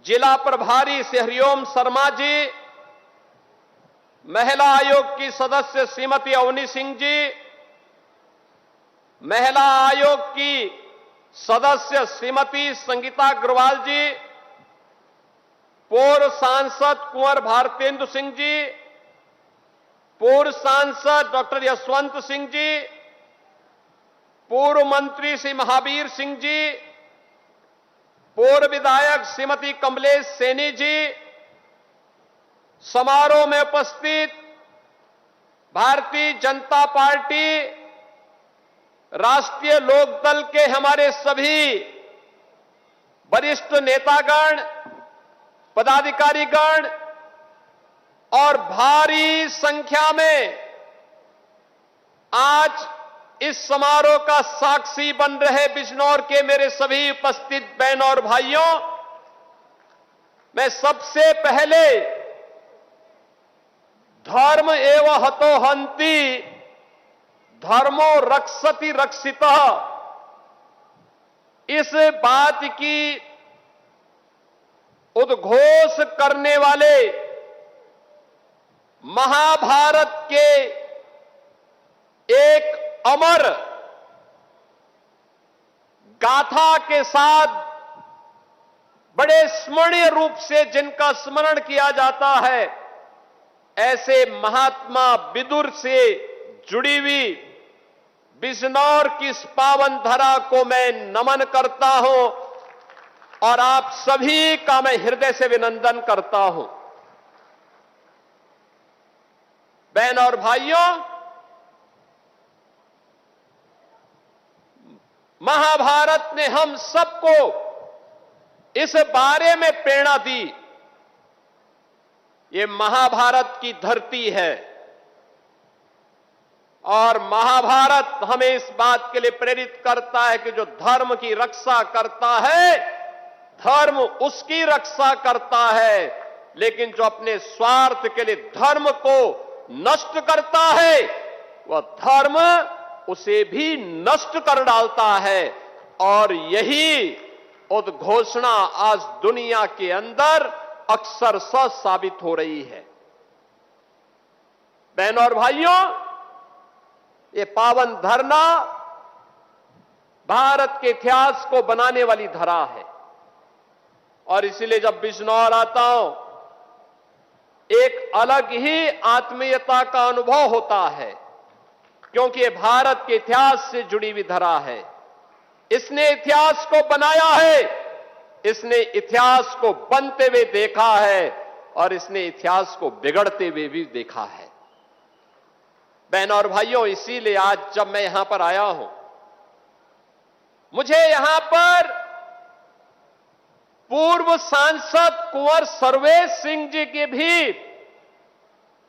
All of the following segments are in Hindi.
जिला प्रभारी श्री हरिओम शर्मा जी, महिला आयोग की सदस्य श्रीमती अवनी सिंह जी, महिला आयोग की सदस्य श्रीमती संगीता अग्रवाल जी, पूर्व सांसद कुंवर भारतेंदु सिंह जी, पूर्व सांसद डॉक्टर यशवंत सिंह जी, पूर्व मंत्री श्री महावीर सिंह जी, पूर्व विधायक श्रीमती कमलेश सैनी जी, समारोह में उपस्थित भारतीय जनता पार्टी राष्ट्रीय लोकदल के हमारे सभी वरिष्ठ नेतागण, पदाधिकारीगण और भारी संख्या में आज इस समारोह का साक्षी बन रहे बिजनौर के मेरे सभी उपस्थित बहनों और भाइयों, मैं सबसे पहले धर्म एव हतो हन्ति धर्मो रक्षति रक्षितः इस बात की उद्घोष करने वाले महाभारत के एक अमर गाथा के साथ बड़े स्मरणीय रूप से जिनका स्मरण किया जाता है, ऐसे महात्मा विदुर से जुड़ी हुई बिजनौर की इस पावन धरा को मैं नमन करता हूं और आप सभी का मैं हृदय से अभिनंदन करता हूं। बहन और भाइयों, महाभारत ने हम सबको इस बारे में प्रेरणा दी, ये महाभारत की धरती है और महाभारत हमें इस बात के लिए प्रेरित करता है कि जो धर्म की रक्षा करता है, धर्म उसकी रक्षा करता है, लेकिन जो अपने स्वार्थ के लिए धर्म को नष्ट करता है, वह धर्म उसे भी नष्ट कर डालता है। और यही उद्घोषणा आज दुनिया के अंदर अक्षरशः साबित हो रही है। बहनों और भाइयों, ये पावन धरना भारत के इतिहास को बनाने वाली धरा है और इसलिए जब बिजनौर आता हूं, एक अलग ही आत्मीयता का अनुभव होता है, क्योंकि ये भारत के इतिहास से जुड़ी हुई धरा है। इसने इतिहास को बनाया है, इसने इतिहास को बनते हुए देखा है और इसने इतिहास को बिगड़ते हुए भी देखा है। बहनों और भाइयों, इसीलिए आज जब मैं यहां पर आया हूं, मुझे यहां पर पूर्व सांसद कुंवर सर्वेश सिंह जी की भी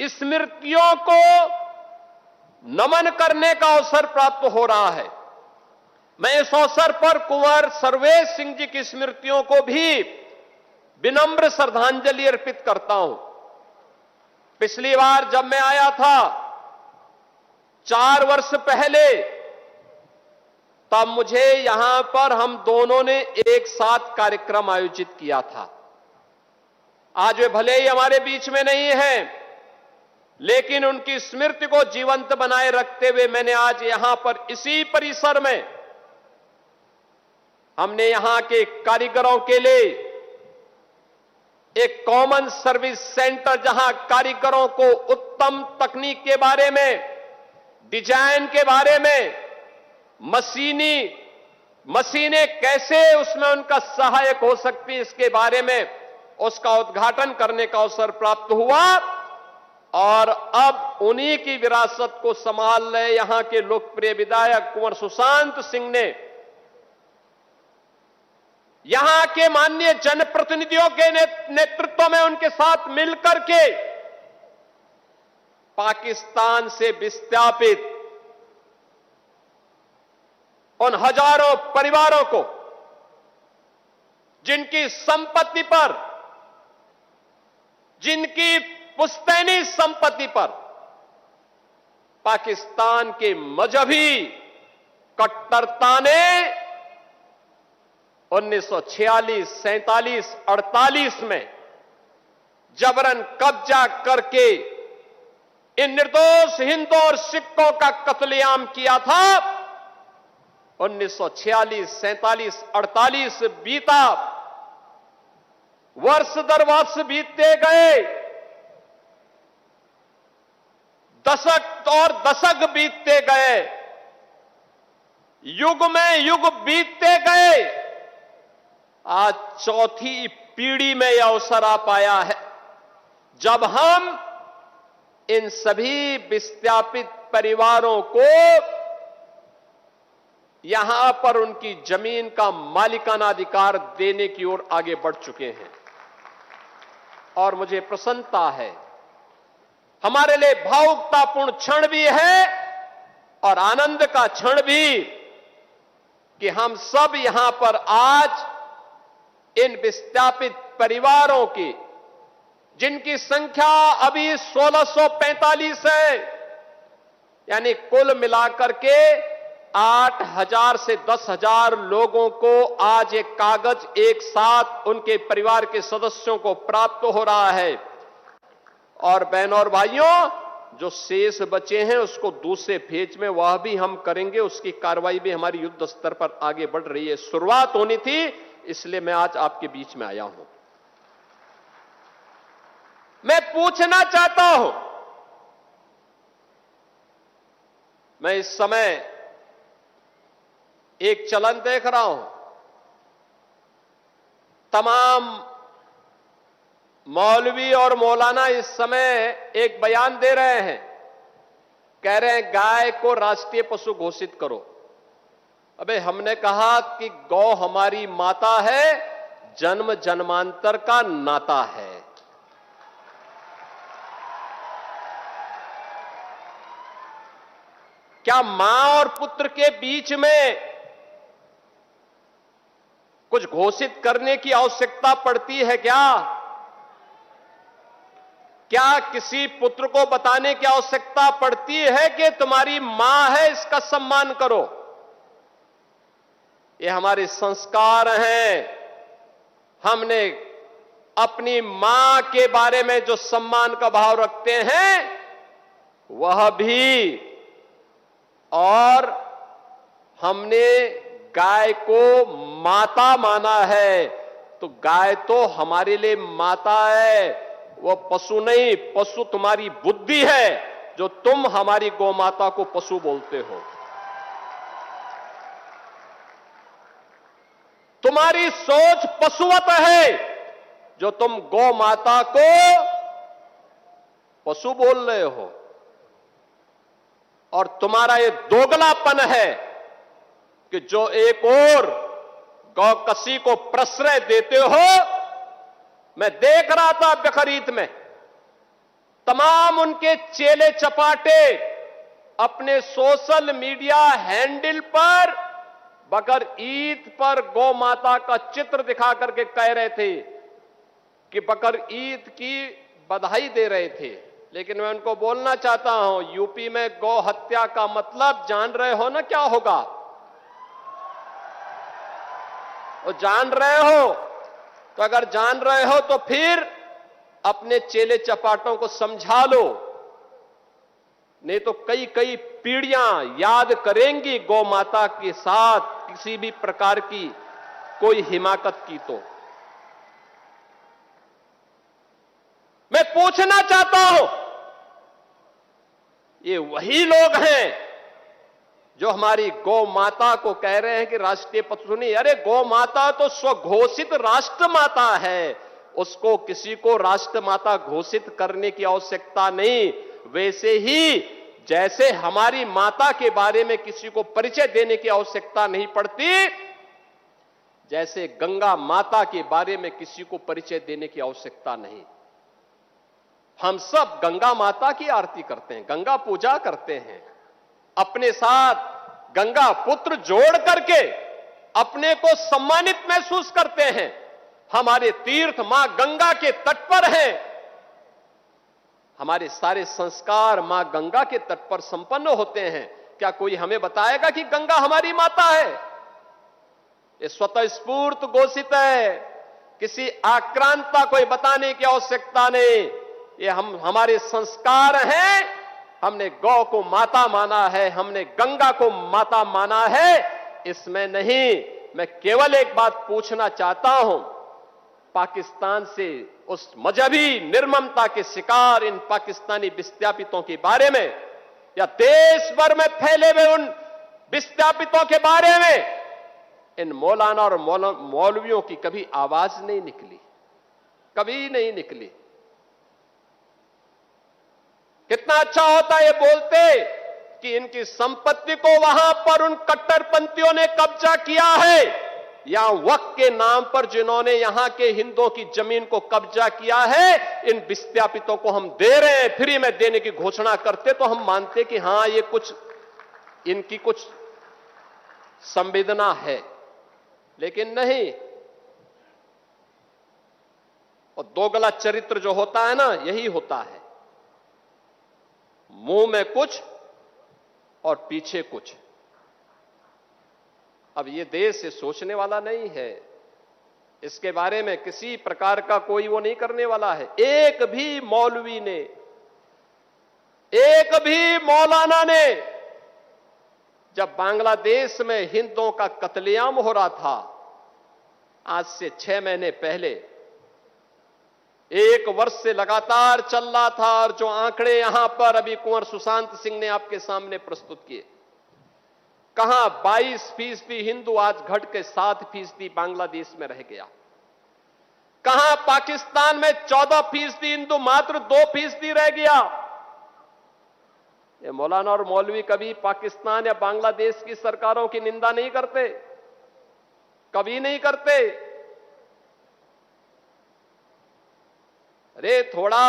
स्मृतियों को नमन करने का अवसर प्राप्त हो रहा है। मैं इस अवसर पर कुंवर सर्वेश सिंह जी की स्मृतियों को भी विनम्र श्रद्धांजलि अर्पित करता हूं। पिछली बार जब मैं आया था 4 वर्ष पहले, तब मुझे यहां पर हम दोनों ने एक साथ कार्यक्रम आयोजित किया था। आज वे भले ही हमारे बीच में नहीं हैं, लेकिन उनकी स्मृति को जीवंत बनाए रखते हुए मैंने आज यहां पर इसी परिसर में हमने यहां के कारीगरों के लिए एक कॉमन सर्विस सेंटर, जहां कारीगरों को उत्तम तकनीक के बारे में, डिजाइन के बारे में, मशीनें कैसे उसमें उनका सहायक हो सकती है, इसके बारे में उसका उद्घाटन करने का अवसर प्राप्त हुआ। और अब उन्हीं की विरासत को संभाल रहे यहां के लोकप्रिय विधायक कुंवर सुशांत सिंह ने यहां के माननीय जनप्रतिनिधियों के नेतृत्व में उनके साथ मिलकर के पाकिस्तान से विस्थापित उन हजारों परिवारों को, जिनकी संपत्ति पर, जिनकी पुश्तैनी संपत्ति पर पाकिस्तान के मजहबी कट्टरता ने 1946, 47, 48 में जबरन कब्जा करके इन निर्दोष हिंदू और सिखों का कत्लेआम किया था। 1946, 47, 48 बीता, वर्ष दर वर्ष बीतते गए, दशक और दशक बीतते गए, युग में युग बीतते गए। आज चौथी पीढ़ी में यह अवसर आ पाया है जब हम इन सभी विस्थापित परिवारों को यहां पर उनकी जमीन का मालिकाना अधिकार देने की ओर आगे बढ़ चुके हैं। और मुझे प्रसन्नता है, हमारे लिए भावुकतापूर्ण क्षण भी है और आनंद का क्षण भी कि हम सब यहां पर आज इन विस्थापित परिवारों की, जिनकी संख्या अभी 1645 है, यानी कुल मिलाकर के 8,000 से 10,000 लोगों को आज एक कागज एक साथ उनके परिवार के सदस्यों को प्राप्त हो रहा है। और बहनों और भाइयों, जो शेष बचे हैं उसको दूसरे फेज में वह भी हम करेंगे, उसकी कार्रवाई भी हमारी युद्ध स्तर पर आगे बढ़ रही है। शुरुआत होनी थी, इसलिए मैं आज आपके बीच में आया हूं। मैं पूछना चाहता हूं, मैं इस समय एक चलन देख रहा हूं, तमाम मौलवी और मौलाना इस समय एक बयान दे रहे हैं, कह रहे हैं गाय को राष्ट्रीय पशु घोषित करो। अबे हमने कहा कि गौ हमारी माता है, जन्म जन्मांतर का नाता है। क्या मां और पुत्र के बीच में कुछ घोषित करने की आवश्यकता पड़ती है क्या? क्या किसी पुत्र को बताने की आवश्यकता पड़ती है कि तुम्हारी मां है, इसका सम्मान करो? ये हमारे संस्कार हैं। हमने अपनी मां के बारे में जो सम्मान का भाव रखते हैं वह भी, और हमने गाय को माता माना है, तो गाय तो हमारे लिए माता है, वो पशु नहीं। पशु तुम्हारी बुद्धि है जो तुम हमारी गौ माता को पशु बोलते हो। तुम्हारी सोच पशुवत है जो तुम गौ माता को पशु बोल रहे हो। और तुम्हारा ये दोगलापन है कि जो एक और गौकसी को प्रश्रय देते हो। मैं देख रहा था बकरीद में तमाम उनके चेले चपाटे अपने सोशल मीडिया हैंडल पर बकर ईद पर गौ माता का चित्र दिखा करके कह रहे थे कि बकर ईद की बधाई दे रहे थे। लेकिन मैं उनको बोलना चाहता हूं, यूपी में गौ हत्या का मतलब जान रहे हो ना क्या होगा? वो जान रहे हो? तो अगर जान रहे हो तो फिर अपने चेले चपाटों को समझा लो, नहीं तो कई कई पीढ़ियां याद करेंगी गौ माता के साथ किसी भी प्रकार की कोई हिमाकत की। तो मैं पूछना चाहता हूं, ये वही लोग हैं जो हमारी गौ माता को कह रहे हैं कि राष्ट्रीय पशु नहीं। अरे गौ माता तो स्वघोषित राष्ट्र माता है, उसको किसी को राष्ट्र माता घोषित करने की आवश्यकता नहीं। वैसे ही जैसे हमारी माता के बारे में किसी को परिचय देने की आवश्यकता नहीं पड़ती, जैसे गंगा माता के बारे में किसी को परिचय देने की आवश्यकता नहीं। हम सब गंगा माता की आरती करते हैं, गंगा पूजा करते हैं, अपने साथ गंगा पुत्र जोड़ करके अपने को सम्मानित महसूस करते हैं। हमारे तीर्थ मां गंगा के तट पर हैं, हमारे सारे संस्कार मां गंगा के तट पर संपन्न होते हैं। क्या कोई हमें बताएगा कि गंगा हमारी माता है? ये स्वतः स्फूर्त घोषित है, किसी आक्रांता को बताने की आवश्यकता नहीं। ये हमारे संस्कार हैं। हमने गौ को माता माना है, हमने गंगा को माता माना है, इसमें नहीं। मैं केवल एक बात पूछना चाहता हूं, पाकिस्तान से उस मजहबी निर्ममता के शिकार इन पाकिस्तानी विस्थापितों के बारे में या देश भर में फैले हुए उन विस्थापितों के बारे में इन मौलाना और मौलवियों की कभी आवाज नहीं निकली, कभी नहीं निकली। कितना अच्छा होता ये बोलते कि इनकी संपत्ति को वहां पर उन कट्टरपंथियों ने कब्जा किया है, या वक्फ के नाम पर जिन्होंने यहां के हिंदुओं की जमीन को कब्जा किया है, इन विस्थापितों को हम दे रहे हैं, फ्री में देने की घोषणा करते तो हम मानते कि हां ये कुछ इनकी कुछ संवेदना है, लेकिन नहीं। और दोगला चरित्र जो होता है ना, यही होता है, मुंह में कुछ और पीछे कुछ। अब ये देश ये सोचने वाला नहीं है, इसके बारे में किसी प्रकार का कोई वो नहीं करने वाला है। एक भी मौलवी ने, एक भी मौलाना ने, जब बांग्लादेश में हिंदुओं का कत्लेआम हो रहा था आज से 6 महीने पहले, 1 वर्ष से लगातार चल रहा था, और जो आंकड़े यहां पर अभी कुंवर सुशांत सिंह ने आपके सामने प्रस्तुत किए, कहां 22% हिंदू आज घट के 7% बांग्लादेश में रह गया, कहां पाकिस्तान में 14% हिंदू मात्र 2% रह गया। ये मौलाना और मौलवी कभी पाकिस्तान या बांग्लादेश की सरकारों की निंदा नहीं करते, कभी नहीं करते। अरे थोड़ा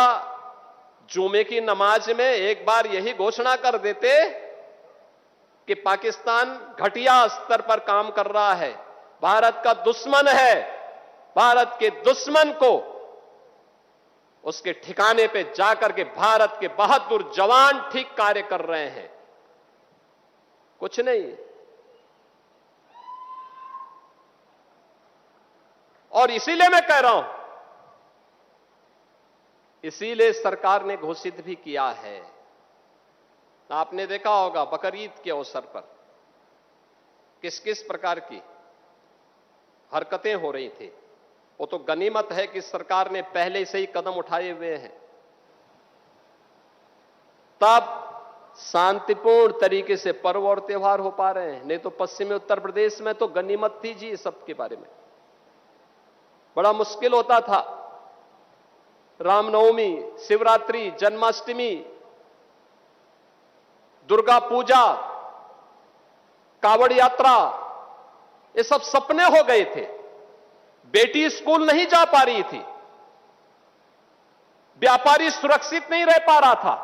जुमे की नमाज में एक बार यही घोषणा कर देते कि पाकिस्तान घटिया स्तर पर काम कर रहा है, भारत का दुश्मन है, भारत के दुश्मन को उसके ठिकाने पे जाकर के भारत के बहादुर जवान ठीक कार्य कर रहे हैं, कुछ नहीं। और इसीलिए मैं कह रहा हूं, इसीलिए सरकार ने घोषित भी किया है। आपने देखा होगा बकरीद के अवसर पर किस किस प्रकार की हरकतें हो रही थी। वो तो गनीमत है कि सरकार ने पहले से ही कदम उठाए हुए हैं, तब शांतिपूर्ण तरीके से पर्व और त्योहार हो पा रहे हैं। नहीं तो पश्चिमी उत्तर प्रदेश में तो गनीमत थी जी, सबके बारे में बड़ा मुश्किल होता था। रामनवमी, शिवरात्रि, जन्माष्टमी, दुर्गा पूजा, कावड़ यात्रा, ये सब सपने हो गए थे। बेटी स्कूल नहीं जा पा रही थी, व्यापारी सुरक्षित नहीं रह पा रहा था।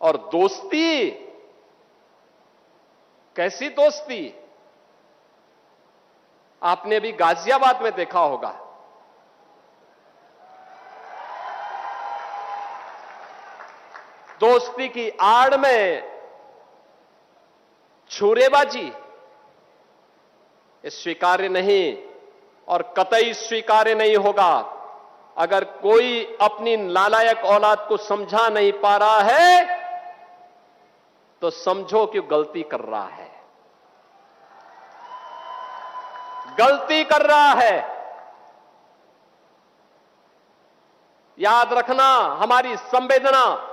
और दोस्ती, कैसी दोस्ती, आपने भी गाजियाबाद में देखा होगा। दोस्ती की आड़ में छुरेबाजी, ये स्वीकार्य नहीं और कतई स्वीकार्य नहीं होगा। अगर कोई अपनी नालायक औलाद को समझा नहीं पा रहा है तो समझो कि गलती कर रहा है, गलती कर रहा है। याद रखना, हमारी संवेदना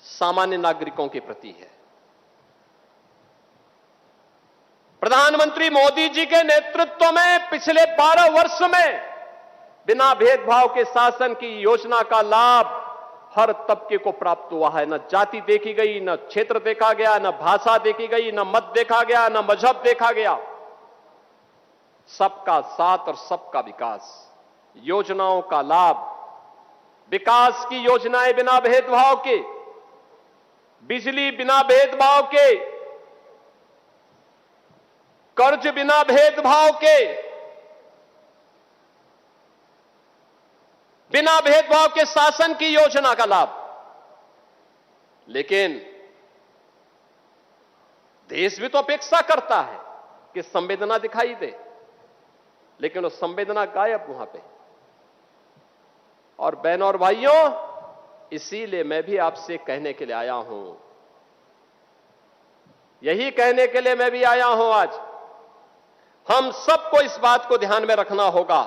सामान्य नागरिकों के प्रति है। प्रधानमंत्री मोदी जी के नेतृत्व में पिछले 12 वर्ष में बिना भेदभाव के शासन की योजना का लाभ हर तबके को प्राप्त हुआ है। न जाति देखी गई, न क्षेत्र देखा गया, न भाषा देखी गई, न मत देखा गया, न मजहब देखा गया। सबका साथ और सबका विकास, योजनाओं का लाभ, विकास की योजनाएं बिना भेदभाव के, बिजली बिना भेदभाव के, कर्ज बिना भेदभाव के, बिना भेदभाव के शासन की योजना का लाभ, लेकिन देश भी तो अपेक्षा करता है कि संवेदना दिखाई दे, लेकिन वो संवेदना गायब वहां पे। और बहनों और भाइयों, इसीलिए मैं भी आपसे कहने के लिए आया हूं, यही कहने के लिए मैं भी आया हूं आज। हम सबको इस बात को ध्यान में रखना होगा,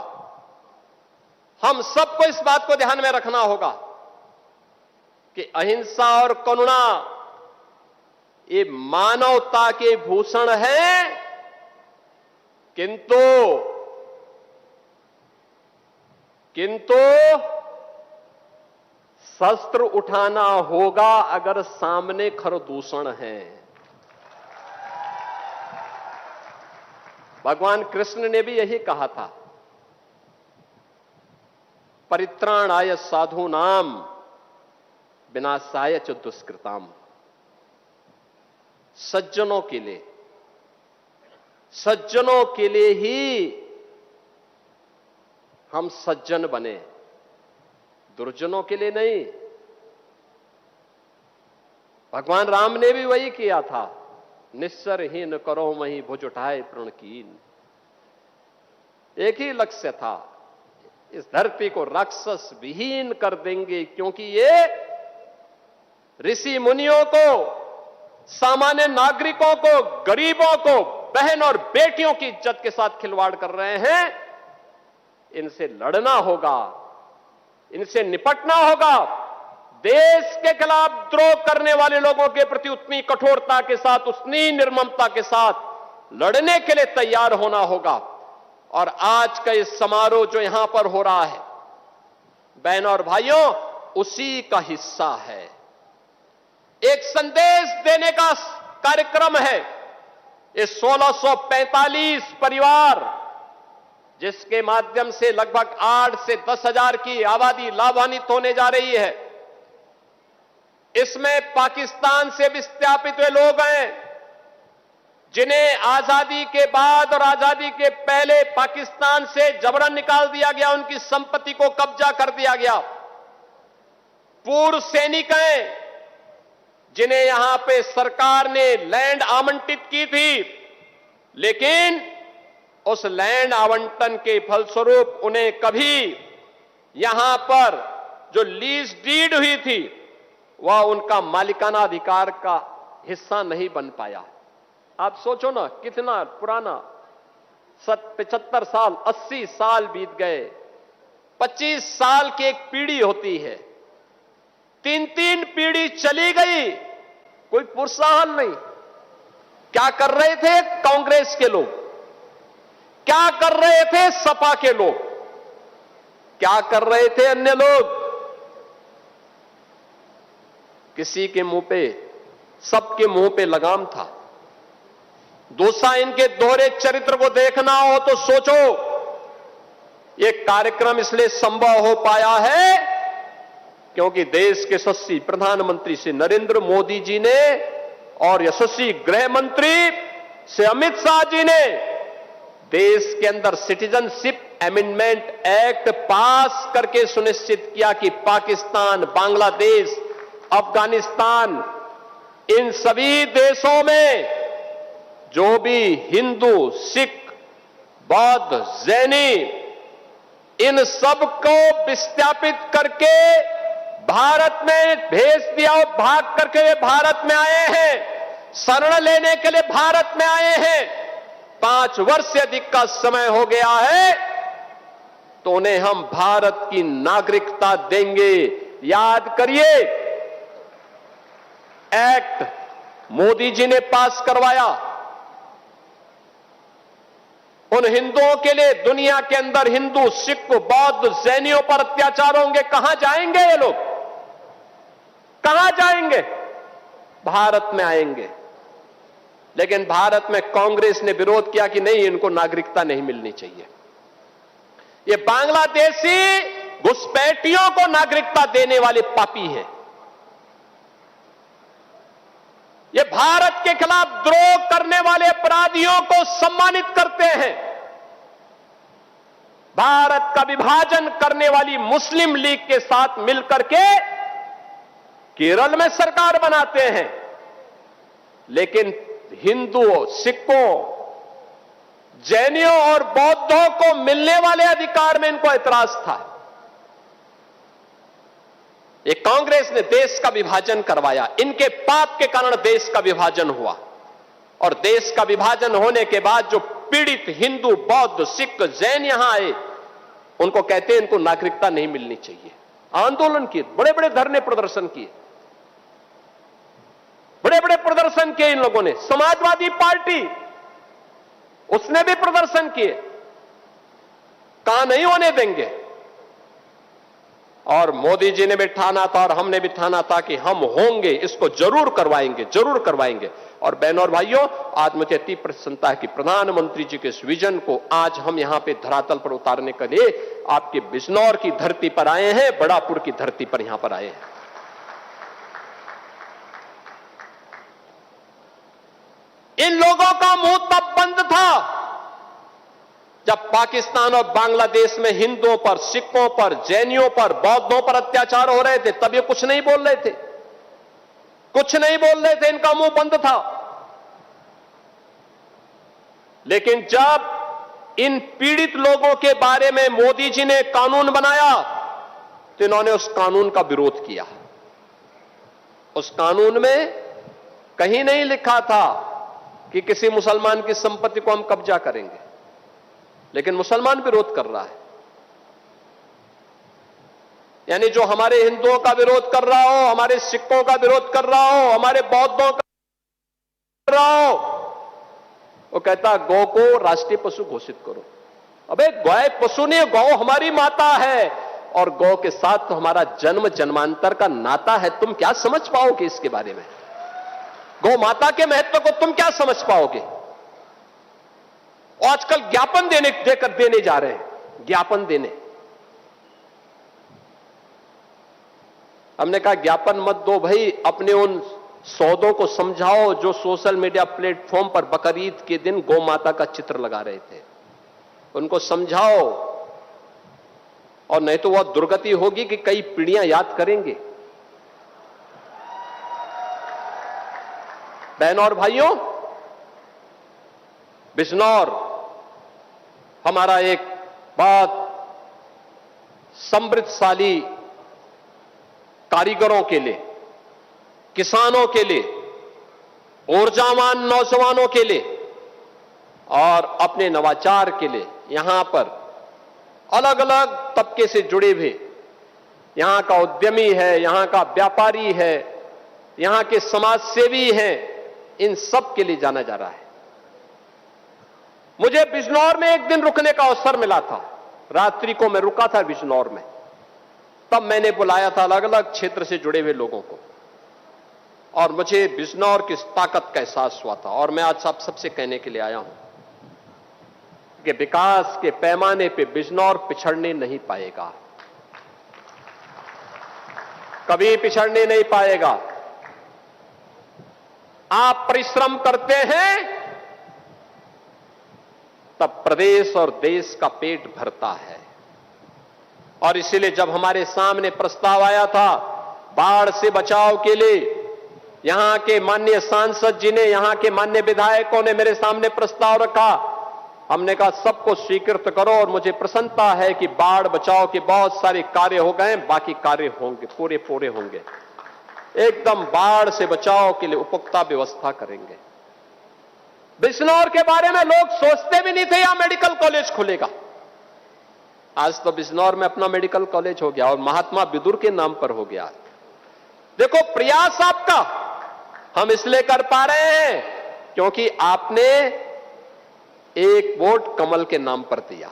हम सबको इस बात को ध्यान में रखना होगा कि अहिंसा और करुणा ये मानवता के भूषण हैं, किंतु शस्त्र उठाना होगा अगर सामने खरदूषण है। भगवान कृष्ण ने भी यही कहा था, परित्राणाय साधूनाम विनाशाय च दुष्कृताम। सज्जनों के लिए ही हम सज्जन बने, दुर्जनों के लिए नहीं। भगवान राम ने भी वही किया था, निस्सरहीन करो मही भुज उठाए प्रणकीन। एक ही लक्ष्य था, इस धरती को राक्षस विहीन कर देंगे, क्योंकि ये ऋषि मुनियों को, सामान्य नागरिकों को, गरीबों को, बहन और बेटियों की इज्जत के साथ खिलवाड़ कर रहे हैं। इनसे लड़ना होगा, इनसे निपटना होगा। देश के खिलाफ द्रोह करने वाले लोगों के प्रति उतनी कठोरता के साथ, उतनी निर्ममता के साथ लड़ने के लिए तैयार होना होगा। और आज का ये समारोह जो यहां पर हो रहा है, बहनों और भाइयों, उसी का हिस्सा है। एक संदेश देने का कार्यक्रम है। ये 1645 परिवार, जिसके माध्यम से लगभग 8 से 10 हजार की आबादी लाभान्वित होने जा रही है। इसमें पाकिस्तान से विस्थापित हुए लोग हैं, जिन्हें आजादी के बाद और आजादी के पहले पाकिस्तान से जबरन निकाल दिया गया, उनकी संपत्ति को कब्जा कर दिया गया। पूर्व सैनिक हैं, जिन्हें यहां पे सरकार ने लैंड आवंटित की थी, लेकिन उस लैंड आवंटन के फलस्वरूप उन्हें कभी यहां पर जो लीज डीड हुई थी, वह उनका मालिकाना अधिकार का हिस्सा नहीं बन पाया। आप सोचो ना, कितना पुराना, 75 साल, 80 साल बीत गए। 25 साल की एक पीढ़ी होती है, 3-3 पीढ़ी चली गई, कोई प्रोत्साहन नहीं। क्या कर रहे थे कांग्रेस के लोग, क्या कर रहे थे सपा के लोग, क्या कर रहे थे अन्य लोग? किसी के मुंह पे, सबके मुंह पे लगाम था। दूसरा, इनके दोहरे चरित्र को देखना हो तो सोचो, यह कार्यक्रम इसलिए संभव हो पाया है क्योंकि देश के यशस्वी प्रधानमंत्री श्री नरेंद्र मोदी जी ने और यशस्वी गृह मंत्री श्री अमित शाह जी ने देश के अंदर सिटीजनशिप अमेंडमेंट एक्ट पास करके सुनिश्चित किया कि पाकिस्तान, बांग्लादेश, अफगानिस्तान, इन सभी देशों में जो भी हिंदू, सिख, बौद्ध, जैनी, इन सबको विस्थापित करके भारत में भेज दिया। भाग करके वे भारत में आए हैं, शरण लेने के लिए भारत में आए हैं। 5 वर्ष से अधिक का समय हो गया है, तो उन्हें हम भारत की नागरिकता देंगे। याद करिए, एक्ट मोदी जी ने पास करवाया। उन हिंदुओं के लिए दुनिया के अंदर हिंदू, सिख, बौद्ध, जैनियों पर अत्याचार होंगे, कहां जाएंगे ये लोग? कहां जाएंगे? भारत में आएंगे। लेकिन भारत में कांग्रेस ने विरोध किया कि नहीं, इनको नागरिकता नहीं मिलनी चाहिए। ये बांग्लादेशी घुसपैठियों को नागरिकता देने वाले पापी हैं। ये भारत के खिलाफ द्रोह करने वाले अपराधियों को सम्मानित करते हैं। भारत का विभाजन करने वाली मुस्लिम लीग के साथ मिलकर के केरल में सरकार बनाते हैं, लेकिन हिंदुओं, सिखों, जैनियों और बौद्धों को मिलने वाले अधिकार में इनको ऐतराज था। ये कांग्रेस ने देश का विभाजन करवाया, इनके पाप के कारण देश का विभाजन हुआ। और देश का विभाजन होने के बाद जो पीड़ित हिंदू, बौद्ध, सिख, जैन यहां आए, उनको कहते हैं इनको नागरिकता नहीं मिलनी चाहिए। आंदोलन किए, बड़े बड़े धरने प्रदर्शन किए, बड़े बड़े प्रदर्शन किए इन लोगों ने। समाजवादी पार्टी, उसने भी प्रदर्शन किए, कहां नहीं होने देंगे। और मोदी जी ने भी ठाना था और हमने भी ठाना था कि हम होंगे, इसको जरूर करवाएंगे, जरूर करवाएंगे। और बहनों और भाइयों, आज मुझे अति प्रसन्नता है कि प्रधानमंत्री जी के इस विजन को आज हम यहां पे धरातल पर उतारने के लिए आपके बिजनौर की धरती पर आए हैं, बड़ापुर की धरती पर यहां पर आए हैं। इन लोगों का मुंह तब बंद था जब पाकिस्तान और बांग्लादेश में हिंदुओं पर, सिखों पर, जैनियों पर, बौद्धों पर अत्याचार हो रहे थे, तब ये कुछ नहीं बोल रहे थे, कुछ नहीं बोल रहे थे, इनका मुंह बंद था। लेकिन जब इन पीड़ित लोगों के बारे में मोदी जी ने कानून बनाया, तो इन्होंने उस कानून का विरोध किया। उस कानून में कहीं नहीं लिखा था कि किसी मुसलमान की संपत्ति को हम कब्जा करेंगे, लेकिन मुसलमान विरोध कर रहा है। यानी जो हमारे हिंदुओं का विरोध कर रहा हो, हमारे सिखों का विरोध कर रहा हो, हमारे बौद्धों का कर रहा हो, वो कहता गौ को राष्ट्रीय पशु घोषित करो। अबे गाय पशु नहीं, गौ हमारी माता है और गौ के साथ तो हमारा जन्म जन्मांतर का नाता है। तुम क्या समझ पाओगे इसके बारे में? गौ माता के महत्व को तुम क्या समझ पाओगे? आजकल ज्ञापन देने जा रहे हैं, ज्ञापन देने। हमने कहा ज्ञापन मत दो भाई, अपने उन सौदों को समझाओ जो सोशल मीडिया प्लेटफॉर्म पर बकरीद के दिन गौ माता का चित्र लगा रहे थे, उनको समझाओ। और नहीं तो वह दुर्गति होगी कि कई पीढ़ियां याद करेंगे। बहनों और भाइयों, बिजनौर हमारा एक बहुत समृद्धशाली कारीगरों के लिए, किसानों के लिए, ऊर्जावान नौजवानों के लिए और अपने नवाचार के लिए यहां पर अलग अलग तबके से जुड़े हुए, यहां का उद्यमी है, यहां का व्यापारी है, यहां के समाज सेवी हैं, इन सब के लिए जाना जा रहा है। मुझे बिजनौर में एक दिन रुकने का अवसर मिला था, रात्रि को मैं रुका था बिजनौर में। तब मैंने बुलाया था अलग अलग क्षेत्र से जुड़े हुए लोगों को और मुझे बिजनौर की ताकत का एहसास हुआ था। और मैं आज आप सबसे कहने के लिए आया हूं कि विकास के पैमाने पे बिजनौर पिछड़ने नहीं पाएगा, कभी पिछड़ने नहीं पाएगा। आप परिश्रम करते हैं तब प्रदेश और देश का पेट भरता है। और इसीलिए जब हमारे सामने प्रस्ताव आया था बाढ़ से बचाव के लिए, यहां के माननीय सांसद जी ने, यहां के माननीय विधायकों ने मेरे सामने प्रस्ताव रखा, हमने कहा सबको स्वीकृत करो। और मुझे प्रसन्नता है कि बाढ़ बचाव के बहुत सारे कार्य हो गए, बाकी कार्य होंगे, पूरे होंगे। एकदम बाढ़ से बचाव के लिए उपयुक्त व्यवस्था करेंगे। बिजनौर के बारे में लोग सोचते भी नहीं थे यहां मेडिकल कॉलेज खुलेगा। आज तो बिजनौर में अपना मेडिकल कॉलेज हो गया और महात्मा विदुर के नाम पर हो गया। देखो प्रयास आपका हम इसलिए कर पा रहे हैं क्योंकि आपने एक वोट कमल के नाम पर दिया।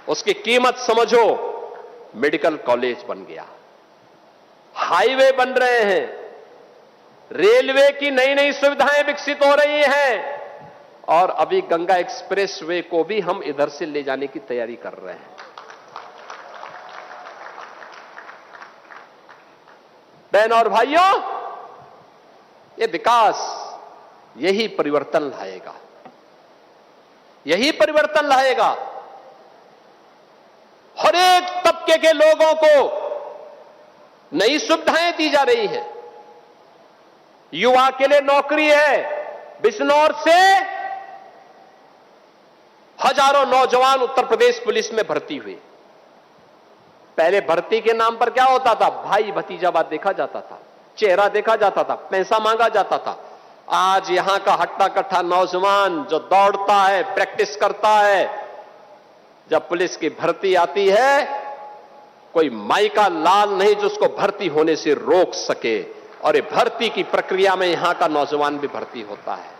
उसकी कीमत समझो, मेडिकल कॉलेज बन गया, हाईवे बन रहे हैं, रेलवे की नई नई सुविधाएं विकसित हो रही हैं और अभी गंगा एक्सप्रेस वे को भी हम इधर से ले जाने की तैयारी कर रहे हैं। बहनों और भाइयों, ये विकास यही परिवर्तन लाएगा, यही परिवर्तन लाएगा। हर एक तबके के लोगों को नई सुविधाएं दी जा रही हैं। युवा के लिए नौकरी है। बिजनौर से हजारों नौजवान उत्तर प्रदेश पुलिस में भर्ती हुए। पहले भर्ती के नाम पर क्या होता था? भाई भतीजावाद देखा जाता था, चेहरा देखा जाता था, पैसा मांगा जाता था। आज यहां का हट्टा कट्टा नौजवान जो दौड़ता है, प्रैक्टिस करता है, जब पुलिस की भर्ती आती है, कोई माई का लाल नहीं जो उसको भर्ती होने से रोक सके। और ये भर्ती की प्रक्रिया में यहां का नौजवान भी भर्ती होता है।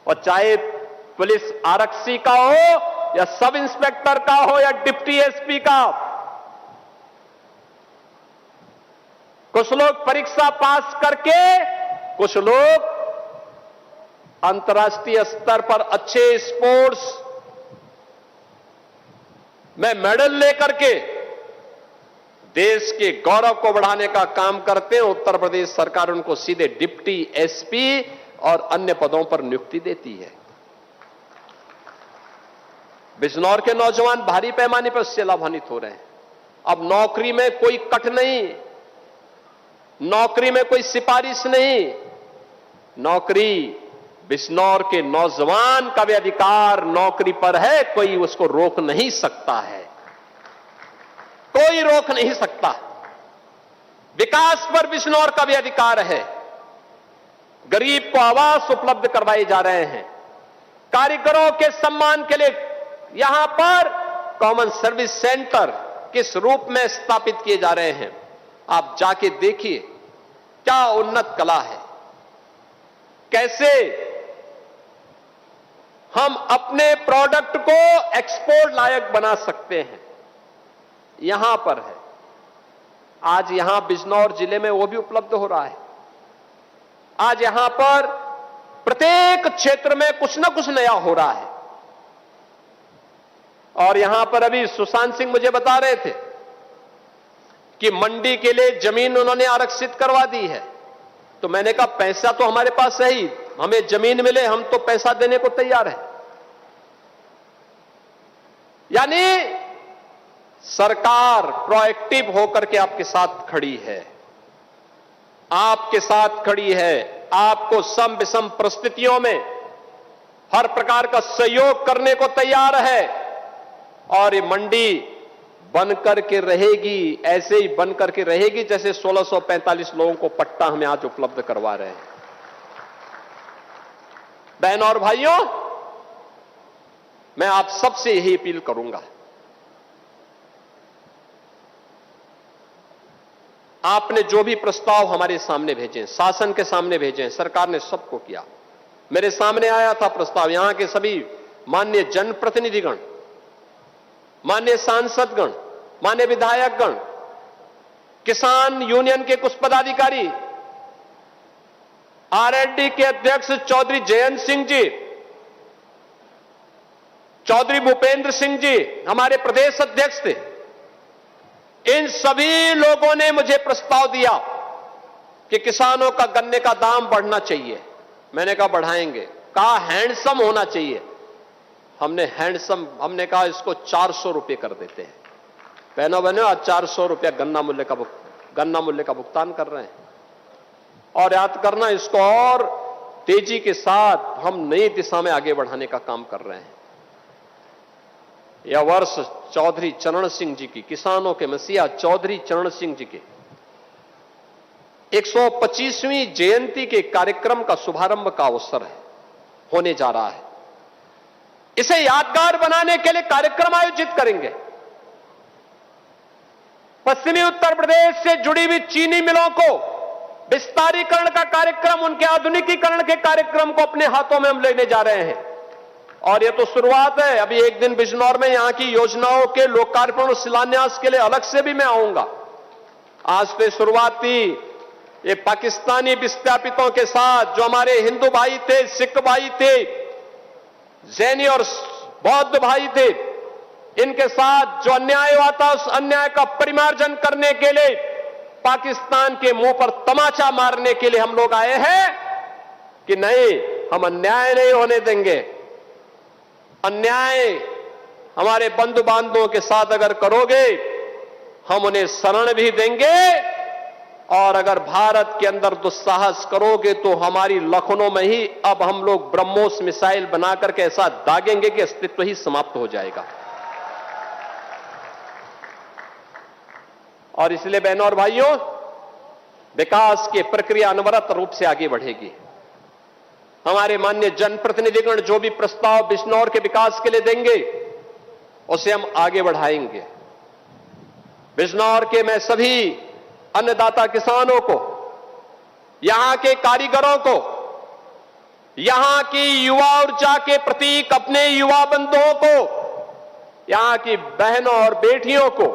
और चाहे पुलिस आरक्षी का हो या सब इंस्पेक्टर का हो या डिप्टी एसपी का, कुछ लोग परीक्षा पास करके, कुछ लोग अंतर्राष्ट्रीय स्तर पर अच्छे स्पोर्ट्स में मेडल लेकर के देश के गौरव को बढ़ाने का काम करते हैं। उत्तर प्रदेश सरकार उनको सीधे डिप्टी एसपी और अन्य पदों पर नियुक्ति देती है। बिजनौर के नौजवान भारी पैमाने पर उससे लाभान्वित हो रहे हैं। अब नौकरी में कोई कट नहीं, नौकरी में कोई सिफारिश नहीं, नौकरी बिजनौर के नौजवान का भी अधिकार नौकरी पर है। कोई उसको रोक नहीं सकता है, कोई रोक नहीं सकता। विकास पर बिजनौर का भी अधिकार है। गरीब को आवास उपलब्ध करवाए जा रहे हैं। कारीगरों के सम्मान के लिए यहां पर कॉमन सर्विस सेंटर किस रूप में स्थापित किए जा रहे हैं, आप जाके देखिए क्या उन्नत कला है। कैसे हम अपने प्रोडक्ट को एक्सपोर्ट लायक बना सकते हैं, यहां पर है। आज यहां बिजनौर जिले में वो भी उपलब्ध हो रहा है। आज यहां पर प्रत्येक क्षेत्र में कुछ ना कुछ नया हो रहा है। और यहां पर अभी सुशांत सिंह मुझे बता रहे थे कि मंडी के लिए जमीन उन्होंने आरक्षित करवा दी है। तो मैंने कहा पैसा तो हमारे पास है ही, हमें जमीन मिले, हम तो पैसा देने को तैयार हैं। यानी सरकार प्रोएक्टिव होकर के आपके साथ खड़ी है, आपके साथ खड़ी है। आपको सम विषम परिस्थितियों में हर प्रकार का सहयोग करने को तैयार है। और ये मंडी बनकर के रहेगी, ऐसे ही बनकर के रहेगी जैसे 1645 लोगों को पट्टा हमें आज उपलब्ध करवा रहे हैं। बहनों और भाइयों, मैं आप सबसे यही अपील करूंगा, आपने जो भी प्रस्ताव हमारे सामने भेजे, शासन के सामने भेजे, सरकार ने सबको किया। मेरे सामने आया था प्रस्ताव, यहां के सभी माननीय जनप्रतिनिधिगण, माननीय सांसदगण, माननीय विधायकगण, किसान यूनियन के कुछ पदाधिकारी, आरएलडी के अध्यक्ष चौधरी जयंत सिंह जी, चौधरी भूपेंद्र सिंह जी हमारे प्रदेश अध्यक्ष थे। इन सभी लोगों ने मुझे प्रस्ताव दिया कि किसानों का गन्ने का दाम बढ़ना चाहिए। मैंने कहा बढ़ाएंगे। कहा हैंडसम होना चाहिए। हमने कहा इसको 400 रुपए कर देते हैं। बहनों बहनों, आज 400 रुपया गन्ना मूल्य का भुगतान कर रहे हैं। और याद करना, इसको और तेजी के साथ हम नई दिशा में आगे बढ़ाने का काम कर रहे हैं। यह वर्ष चौधरी चरण सिंह जी की, किसानों के मसीहा चौधरी चरण सिंह जी के 125वीं जयंती के कार्यक्रम का शुभारंभ का अवसर है, होने जा रहा है। इसे यादगार बनाने के लिए कार्यक्रम आयोजित करेंगे। पश्चिमी उत्तर प्रदेश से जुड़ी हुई चीनी मिलों को विस्तारीकरण का कार्यक्रम, उनके आधुनिकीकरण के कार्यक्रम को अपने हाथों में हम लेने जा रहे हैं। और यह तो शुरुआत है। अभी एक दिन बिजनौर में यहां की योजनाओं के लोकार्पण और शिलान्यास के लिए अलग से भी मैं आऊंगा। आज से शुरुआत थी ये पाकिस्तानी विस्थापितों के साथ, जो हमारे हिंदू भाई थे, सिख भाई थे, जैनी और बौद्ध भाई थे, इनके साथ जो अन्याय हुआ था, उस अन्याय का परिमार्जन करने के लिए, पाकिस्तान के मुंह पर तमाचा मारने के लिए हम लोग आए हैं कि नहीं, हम अन्याय नहीं होने देंगे। अन्याय हमारे बंधु बांधवों के साथ अगर करोगे हम उन्हें शरण भी देंगे, और अगर भारत के अंदर दुस्साहस करोगे तो हमारी लखनऊ में ही अब हम लोग ब्रह्मोस मिसाइल बनाकर के ऐसा दागेंगे कि अस्तित्व ही समाप्त हो जाएगा। और इसलिए बहनों और भाइयों, विकास की प्रक्रिया अनवरत रूप से आगे बढ़ेगी। हमारे माननीय जनप्रतिनिधिगण जो भी प्रस्ताव बिजनौर के विकास के लिए देंगे, उसे हम आगे बढ़ाएंगे। बिजनौर के मैं सभी अन्नदाता किसानों को, यहां के कारीगरों को, यहां की युवा ऊर्जा के प्रतीक अपने युवा बंधुओं को, यहां की बहनों और बेटियों को,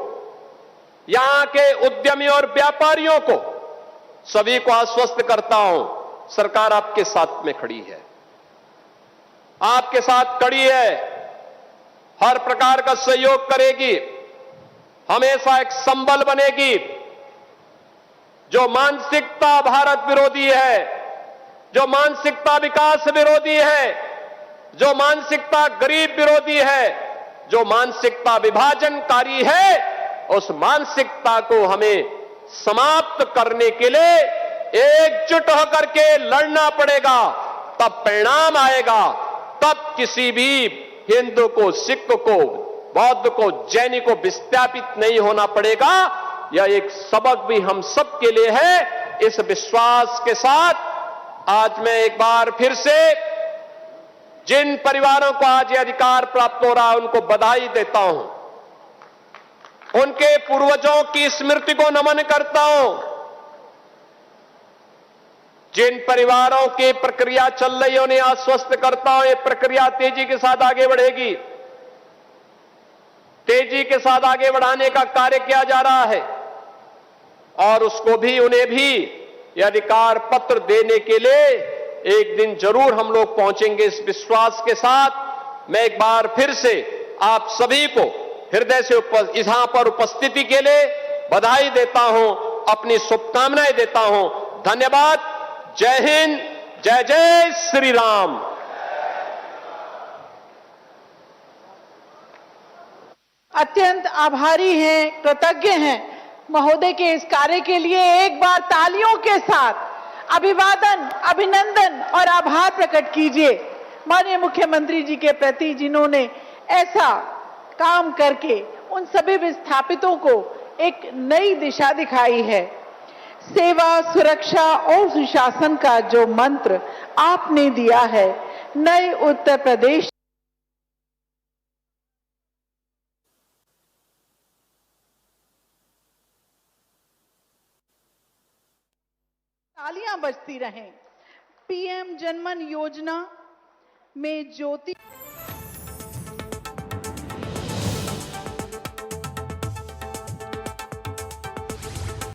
यहां के उद्यमी और व्यापारियों को, सभी को आश्वस्त करता हूं, सरकार आपके साथ में खड़ी है, आपके साथ खड़ी है, हर प्रकार का सहयोग करेगी, हमेशा एक संबल बनेगी। जो मानसिकता भारत विरोधी है, जो मानसिकता विकास विरोधी है, जो मानसिकता गरीब विरोधी है, जो मानसिकता विभाजनकारी है, उस मानसिकता को हमें समाप्त करने के लिए एकजुट होकर के लड़ना पड़ेगा। तब परिणाम आएगा, तब किसी भी हिंदू को, सिख को, बौद्ध को, जैनी को विस्थापित नहीं होना पड़ेगा। यह एक सबक भी हम सब के लिए है। इस विश्वास के साथ आज मैं एक बार फिर से जिन परिवारों को आज ये अधिकार प्राप्त हो रहा है, उनको बधाई देता हूं, उनके पूर्वजों की स्मृति को नमन करता हूं। जिन परिवारों की प्रक्रिया चल रही है, उन्हें आश्वस्त करता हूं, ये प्रक्रिया तेजी के साथ आगे बढ़ेगी। तेजी के साथ आगे बढ़ाने का कार्य किया जा रहा है, और उसको भी, उन्हें भी यह अधिकार पत्र देने के लिए एक दिन जरूर हम लोग पहुंचेंगे। इस विश्वास के साथ मैं एक बार फिर से आप सभी को हृदय से यहां पर उपस्थिति के लिए बधाई देता हूं, अपनी शुभकामनाएं देता हूं। धन्यवाद। जय हिंद, जय जय श्री राम। अत्यंत आभारी हैं, कृतज्ञ हैं महोदय के इस कार्य के लिए। एक बार तालियों के साथ अभिवादन, अभिनंदन और आभार प्रकट कीजिए माननीय मुख्यमंत्री जी के प्रति, जिन्होंने ऐसा काम करके उन सभी विस्थापितों को एक नई दिशा दिखाई है। सेवा, सुरक्षा और सुशासन का जो मंत्र आपने दिया है, नए उत्तर प्रदेश तालियां बजती रहें। पीएम जनमन योजना में ज्योति